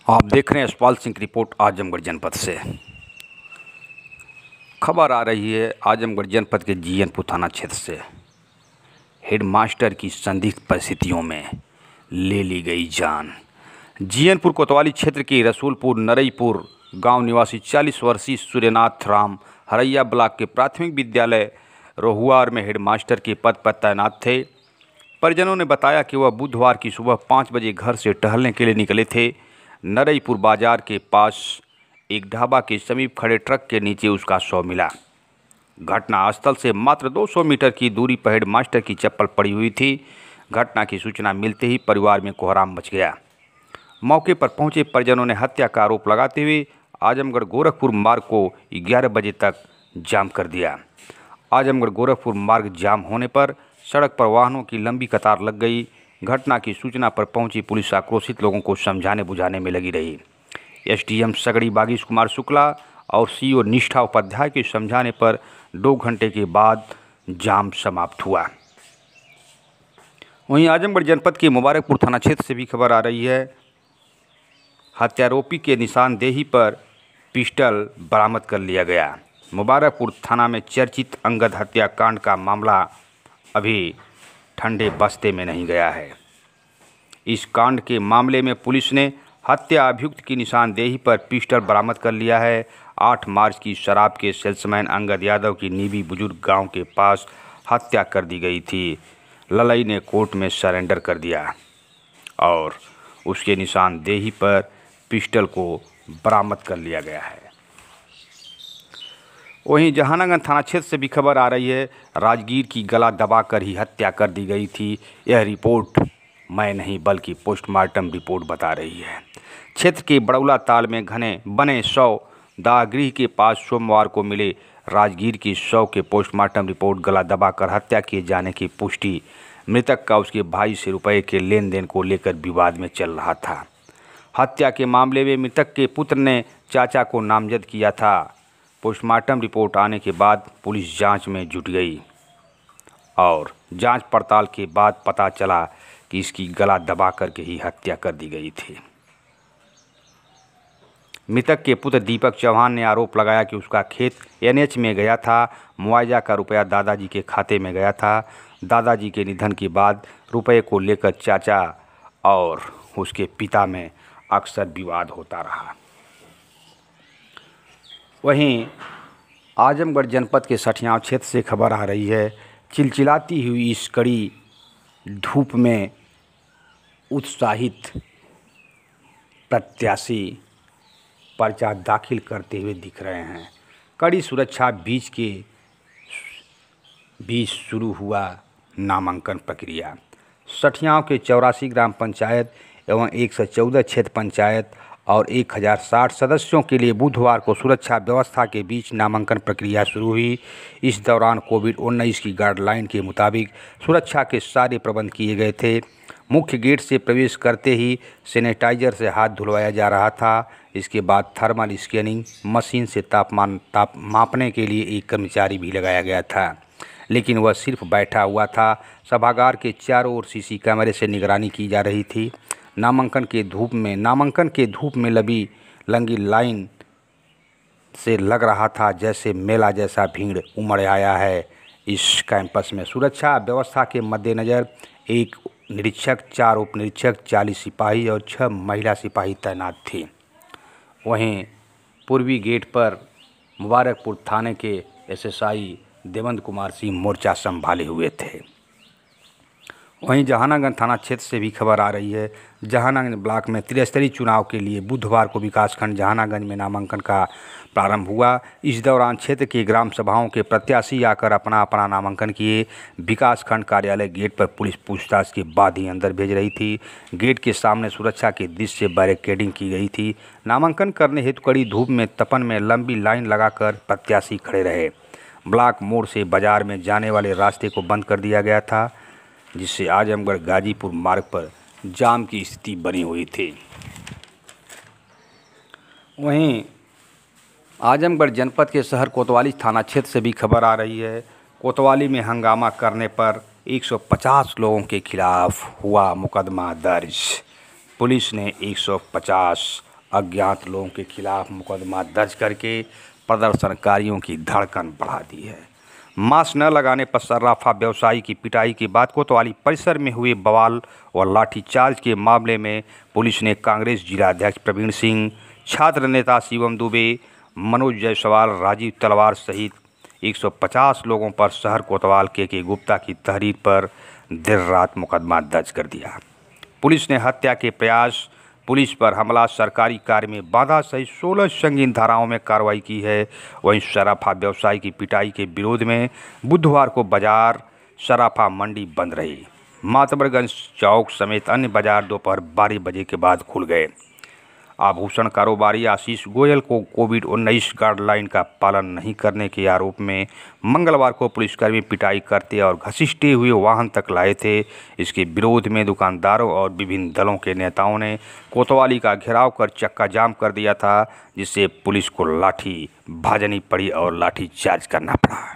आप देख रहे हैं यशपाल सिंह की रिपोर्ट आजमगढ़ जनपद से। खबर आ रही है आजमगढ़ जनपद के जीयनपुर थाना क्षेत्र से। हेडमास्टर की संदिग्ध परिस्थितियों में ले ली गई जान। जीयनपुर कोतवाली क्षेत्र के रसूलपुर नरईपुर गांव निवासी 40 वर्षीय सूर्यनाथ राम हरैया ब्लॉक के प्राथमिक विद्यालय रोहुआर में हेडमास्टर के पद पर तैनात थे। परिजनों ने बताया कि वह बुधवार की सुबह 5 बजे घर से टहलने के लिए निकले थे। नरईपुर बाजार के पास एक ढाबा के समीप खड़े ट्रक के नीचे उसका शव मिला। घटनास्थल से मात्र 200 मीटर की दूरी पर हेडमास्टर की चप्पल पड़ी हुई थी। घटना की सूचना मिलते ही परिवार में कोहराम मच गया। मौके पर पहुंचे परिजनों ने हत्या का आरोप लगाते हुए आजमगढ़ गोरखपुर मार्ग को 11 बजे तक जाम कर दिया। आजमगढ़ गोरखपुर मार्ग जाम होने पर सड़क पर वाहनों की लंबी कतार लग गई। घटना की सूचना पर पहुंची पुलिस आक्रोशित लोगों को समझाने बुझाने में लगी रही। एसडीएम सगड़ी बागीश कुमार शुक्ला और सीओ निष्ठा उपाध्याय के समझाने पर 2 घंटे के बाद जाम समाप्त हुआ। वहीं आजमगढ़ जनपद के मुबारकपुर थाना क्षेत्र से भी खबर आ रही है। हत्यारोपी के निशानदेही पर पिस्टल बरामद कर लिया गया। मुबारकपुर थाना में चर्चित अंगद हत्याकांड का मामला अभी ठंडे बस्ते में नहीं गया है। इस कांड के मामले में पुलिस ने हत्या अभियुक्त की निशानदेही पर पिस्टल बरामद कर लिया है। 8 मार्च की शराब के सेल्समैन अंगद यादव की नीबी बुजुर्ग गांव के पास हत्या कर दी गई थी। ललई ने कोर्ट में सरेंडर कर दिया और उसके निशानदेही पर पिस्टल को बरामद कर लिया गया है। वहीं जहानागंज थाना क्षेत्र से भी खबर आ रही है। राजगीर की गला दबाकर ही हत्या कर दी गई थी। यह रिपोर्ट मैं नहीं बल्कि पोस्टमार्टम रिपोर्ट बता रही है। क्षेत्र के बड़ौला ताल में घने बने शव दाहगृह के पास सोमवार को मिले राजगीर की शव के पोस्टमार्टम रिपोर्ट गला दबाकर हत्या किए जाने की पुष्टि। मृतक का उसके भाई से रुपए के लेन देन को लेकर विवाद में चल रहा था। हत्या के मामले में मृतक के पुत्र ने चाचा को नामजद किया था। पोस्टमार्टम रिपोर्ट आने के बाद पुलिस जांच में जुट गई और जांच पड़ताल के बाद पता चला कि इसकी गला दबा करके ही हत्या कर दी गई थी। मृतक के पुत्र दीपक चौहान ने आरोप लगाया कि उसका खेत एनएच में गया था। मुआवजा का रुपया दादाजी के खाते में गया था। दादाजी के निधन के बाद रुपये को लेकर चाचा और उसके पिता में अक्सर विवाद होता रहा। वहीं आजमगढ़ जनपद के सठियाव क्षेत्र से खबर आ रही है। चिलचिलाती हुई इस कड़ी धूप में उत्साहित प्रत्याशी पर्चा दाखिल करते हुए दिख रहे हैं। कड़ी सुरक्षा बीच शुरू हुआ नामांकन प्रक्रिया। सठियाव के 84 ग्राम पंचायत एवं 114 क्षेत्र पंचायत और 1060 सदस्यों के लिए बुधवार को सुरक्षा व्यवस्था के बीच नामांकन प्रक्रिया शुरू हुई। इस दौरान कोविड-19 की गाइडलाइन के मुताबिक सुरक्षा के सारे प्रबंध किए गए थे। मुख्य गेट से प्रवेश करते ही सैनिटाइजर से हाथ धुलवाया जा रहा था। इसके बाद थर्मल स्कैनिंग मशीन से तापमान मापने के लिए एक कर्मचारी भी लगाया गया था, लेकिन वह सिर्फ बैठा हुआ था। सभागार के चारों ओर सीसी कैमरे से निगरानी की जा रही थी। नामांकन के धूप में लंबी लाइन से लग रहा था जैसे मेला जैसा भीड़ उमड़ आया है। इस कैंपस में सुरक्षा व्यवस्था के मद्देनज़र 1 निरीक्षक, 4 उप निरीक्षक, 40 सिपाही और 6 महिला सिपाही तैनात थे। वहीं पूर्वी गेट पर मुबारकपुर थाने के एसएसआई देवेंद्र कुमार सिंह मोर्चा संभाले हुए थे। वहीं जहानागंज थाना क्षेत्र से भी खबर आ रही है। जहानागंज ब्लॉक में त्रिस्तरीय चुनाव के लिए बुधवार को विकासखंड जहानागंज में नामांकन का प्रारंभ हुआ। इस दौरान क्षेत्र की ग्राम सभाओं के प्रत्याशी आकर अपना नामांकन किए। विकासखंड कार्यालय गेट पर पुलिस पूछताछ के बाद ही अंदर भेज रही थी। गेट के सामने सुरक्षा की दृष्टि से बैरिकेडिंग की गई थी। नामांकन करने हेतु कड़ी धूप में तपन में लंबी लाइन लगाकर प्रत्याशी खड़े रहे। ब्लॉक मोड़ से बाजार में जाने वाले रास्ते को बंद कर दिया गया था, जिससे आजमगढ़ गाजीपुर मार्ग पर जाम की स्थिति बनी हुई थी। वहीं आजमगढ़ जनपद के शहर कोतवाली थाना क्षेत्र से भी खबर आ रही है। कोतवाली में हंगामा करने पर 150 लोगों के खिलाफ हुआ मुकदमा दर्ज। पुलिस ने 150 अज्ञात लोगों के खिलाफ मुकदमा दर्ज करके प्रदर्शनकारियों की धड़कन बढ़ा दी है। मास्क न लगाने पर सर्राफा व्यवसायी की पिटाई के बाद कोतवाली परिसर में हुए बवाल और लाठीचार्ज के मामले में पुलिस ने कांग्रेस जिला अध्यक्ष प्रवीण सिंह, छात्र नेता शिवम दुबे, मनोज जायसवाल, राजीव तलवार सहित 150 लोगों पर शहर कोतवाल के गुप्ता की तहरीर पर देर रात मुकदमा दर्ज कर दिया। पुलिस ने हत्या के प्रयास, पुलिस पर हमला, सरकारी कार्य में बाधा सहित 16 संगीन धाराओं में कार्रवाई की है। वहीं सराफा व्यवसायी की पिटाई के विरोध में बुधवार को बाजार सराफा मंडी बंद रही। मातबरगंज चौक समेत अन्य बाजार दोपहर 12 बजे के बाद खुल गए। आभूषण कारोबारी आशीष गोयल को कोविड-19 गाइडलाइन का पालन नहीं करने के आरोप में मंगलवार को पुलिसकर्मी पिटाई करते और घसीटते हुए वाहन तक लाए थे। इसके विरोध में दुकानदारों और विभिन्न दलों के नेताओं ने कोतवाली का घेराव कर चक्का जाम कर दिया था, जिससे पुलिस को लाठी भाजनी पड़ी और लाठीचार्ज करना पड़ा।